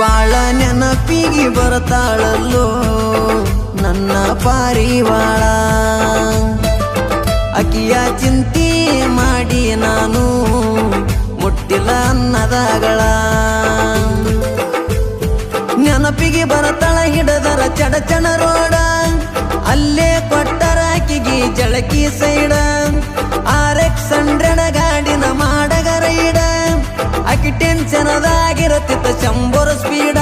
ಬಾಳ ನೆನಪಿಗೆ ಬರ್ತಾಳಲ್ಲೋ ನನ್ನ ಪಾರಿವಾಳ. ಅಕಿಯ ಚಿಂತೆ ಮಾಡಿ ನಾನು ಮುಟ್ಟಿಲ್ಲ ಅನ್ನದಾಗಳ. ನೆನಪಿಗೆ ಬರತಾಳ ಹಿಡದರ ಚಡಚಣ ರೋಡ, ಅಲ್ಲೇ ಕೊಟ್ಟರ ಆಕಿಗೆ ಜಳಕಿ ಸೈಡ. RX100 ಗಾಡಿನ ಮಾಡಗ ರೈಡ, ಆಕಿ ಟೆನ್ಷನದಾಗಿರತ್ತಿತ್ತ 100 ಸ್ಪೀಡ.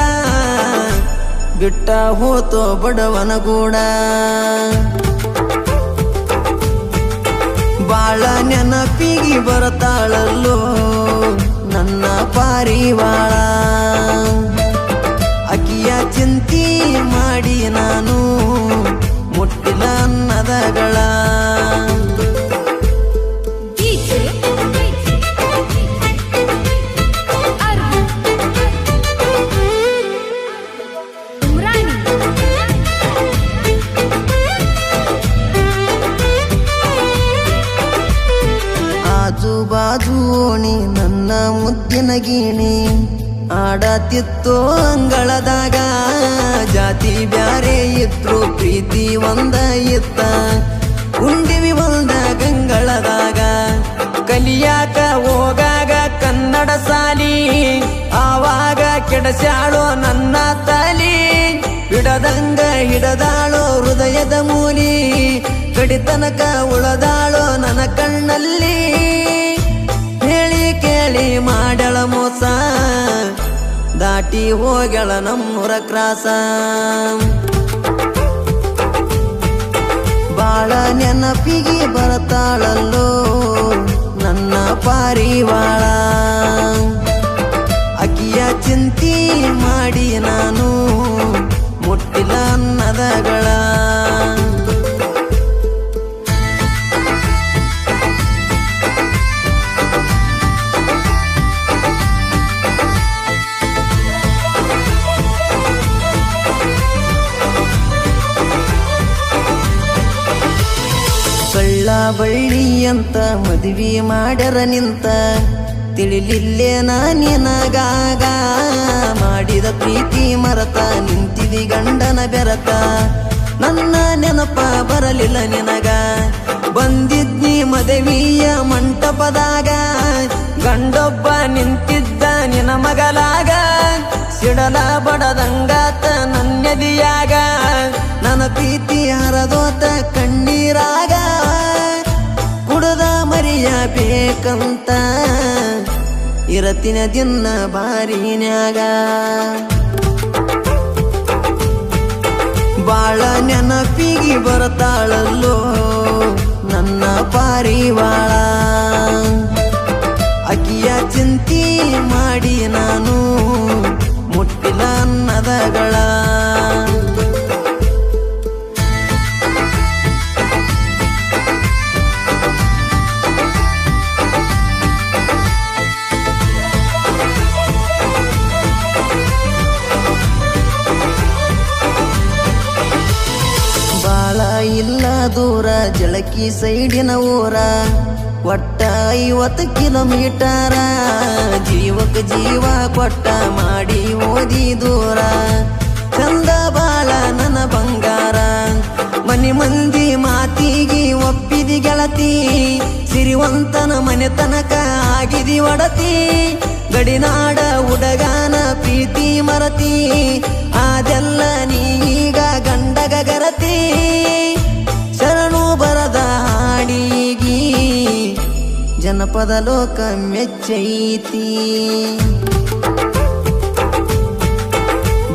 ಬಿಟ್ಟ ಹೋತೋ ಬಡವನ ಗೂಡ. ಬಾಳ ನೆನಪಿಗೆ ಬರ್ತಾಳಲ್ಲೋ ನನ್ನ ಪಾರಿವಾಳ. ಅಕಿಯ ಚಿಂತೆ ಮಾಡಿ ನಾನು ಮುಟ್ಟಿಲ್ಲ ಅನ್ನದಗಳ. ಆಜು ಬಾಜು ಓಣಿ ನನ್ನ ಮುದ್ದಿನ ಗೀಣಿ, ಆಡತಿತ್ತೋ ಅಂಗಳದಾಗ. ಜಾತಿ ಬ್ಯಾರೆ ಇದ್ರು ಪ್ರೀತಿ ಒಂದ ಇತ್ತ, ಉಂಡಿವಿ ಒಂದ ಗಂಗಳದಾಗ. ಕಲಿಯಾಕ ಹೋಗಾಗ ಕನ್ನಡ ಸಾಲಿ, ಆವಾಗ ಕೆಡಸ್ಯಾಳೋ ನನ್ನ ತಾಲಿ. ಬಿಡದಂಗ ಹಿಡದಾಳೋ ಹೃದಯದ ಮೂಲಿ, ಕಡಿತನಕ ಉಳದಾಳೋ ನನ್ನ ಕಣ್ಣಲ್ಲಿ. ಹೇಳಿ ಕೇಳಿ ಮಾಡಳ ಮೋಸ, ದಾಟಿ ಹೋಗಳ ನಮ್ಮೂರ ಕ್ರಾಸ. ಬಾಳ ನೆನಪಿಗೆ ಬರ್ತಾಳಲ್ಲೋ ನನ್ನ ಪಾರಿವಾಳ. ಅಕಿಯ ಚಿಂತೆ ಮಾಡಿ ನಾನು ಮುಟ್ಟಿಲ್ಲ ಅನ್ನದಗಳ. ಕಳ್ಳ ಬಳ್ಳಿ ಅಂತ ಮದುವೆ ಮಾಡ್ಯಾರ ನಿಂತ, ತಿಳಿಲಿಲ್ಲೇ ನಿನಗಾಗ. ಮಾಡಿದ ಪ್ರೀತಿ ಮರತ ನಿಂತಿದಿ ಗಂಡನ ಬೆರತ, ನನ್ನ ನೆನಪ ಬರಲಿಲ್ಲ ನಿನಗ. ಬಂದಿದ್ನಿ ಮದುವೆಯ ಮಂಟಪದಾಗ, ಗಂಡೊಬ್ಬ ನಿಂತಿದ್ದ ನಿನ ಮಗಲಾಗ. ಸಿಡಲ ಬಡದಂಗಾತ ನನ್ನೆದಿಯಾಗ, ನನ್ನ ಪ್ರೀತಿ ಹರದೋತ ಕಣ್ಣೀರಾಗ. ಕುಡದ ಮರಿಯ ಬೇಕಂತ ಇರತಿನ ದಿನ ಬಾರಿನ್ಯಾಗ. ಬಾಳ ನೆನಪಿಗೆ ಬರ್ತಾಳಲ್ಲೋ ನನ್ನ ಪಾರಿವಾಳ. ಅಕಿಯ ಚಿಂತೆ ಮಾಡಿ ನಾನು ಮುಟ್ಟಿಲ್ಲ ಅನ್ನದಗಳ. ಬಾಳ ಇಲ್ಲ ದೂರ ಜಳಕಿ ಸೈಡಿನ ಊರ, ಒಟ್ಟ 50 ಕಿಲೋಮೀಟರ. ಜೀವಕ್ಕೆ ಜೀವ ಕೊಟ್ಟ ಮಾಡಿ ಓದಿ ದೂರ, ಚಂದ ಬಾಳ ನನ್ನ ಬಂಗಾರ. ಮನೆ ಮಂದಿ ಮಾತಿಗೆ ಒಪ್ಪಿದಿ ಗೆಳತಿ, ಸಿರಿವಂತನ ಮನೆ ತನಕ ಆಗಿದಿ ಒಡತಿ. ಗಡಿನಾಡ ಹುಡುಗನ ಪ್ರೀತಿ ಮರತಿ, ಅದೆಲ್ಲ ನೀಗ ಗಂಡಗ ಗರತಿ. ಶರಣು ಬರದ ಹಾಡಿಗಿ ಜನಪದ ಲೋಕ ಮೆಚ್ಚೈತಿ.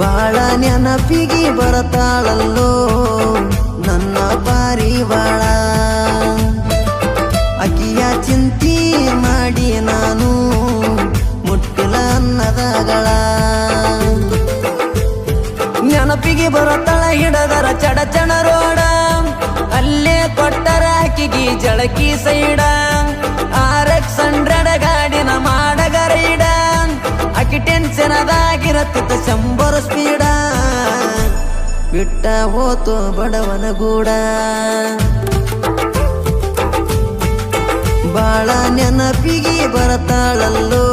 ಬಾಳ ನೆನಪಿಗೆ ಬರ್ತಾಳಲ್ಲೋ ನನ್ನ ಪಾರಿವಾಳ. ಅಕಿಯ ಚಿಂತೆ ಮಾಡಿ ನಾನು ಮುಟ್ಟಿಲ್ಲ ಅನ್ನದಗಳ. ನೆನಪಿಗೆ ಬರತಾಳ ಹಿಡದರ ಚಡಚಣ ರೋಡ, ಅಲ್ಲೇ ಕೊಟ್ಟರ ಆಕಿಗೆ ಜಳಕಿ ಸೈಡ. RX100 ಗಾಡಿನ ಮಾಡಗ ರೈಡ, ಆಕಿ ಟೆನ್ಷನದಾಗಿರತ್ತಿತ್ತ 100 ಸ್ಪೀಡ. ಬಿಟ್ಟ ಹೋತೋ ಬಡವನ ಗೂಡ. ಬಾಳ ನೆನಪಿಗೆ ಬರ್ತಾಳಲ್ಲೋ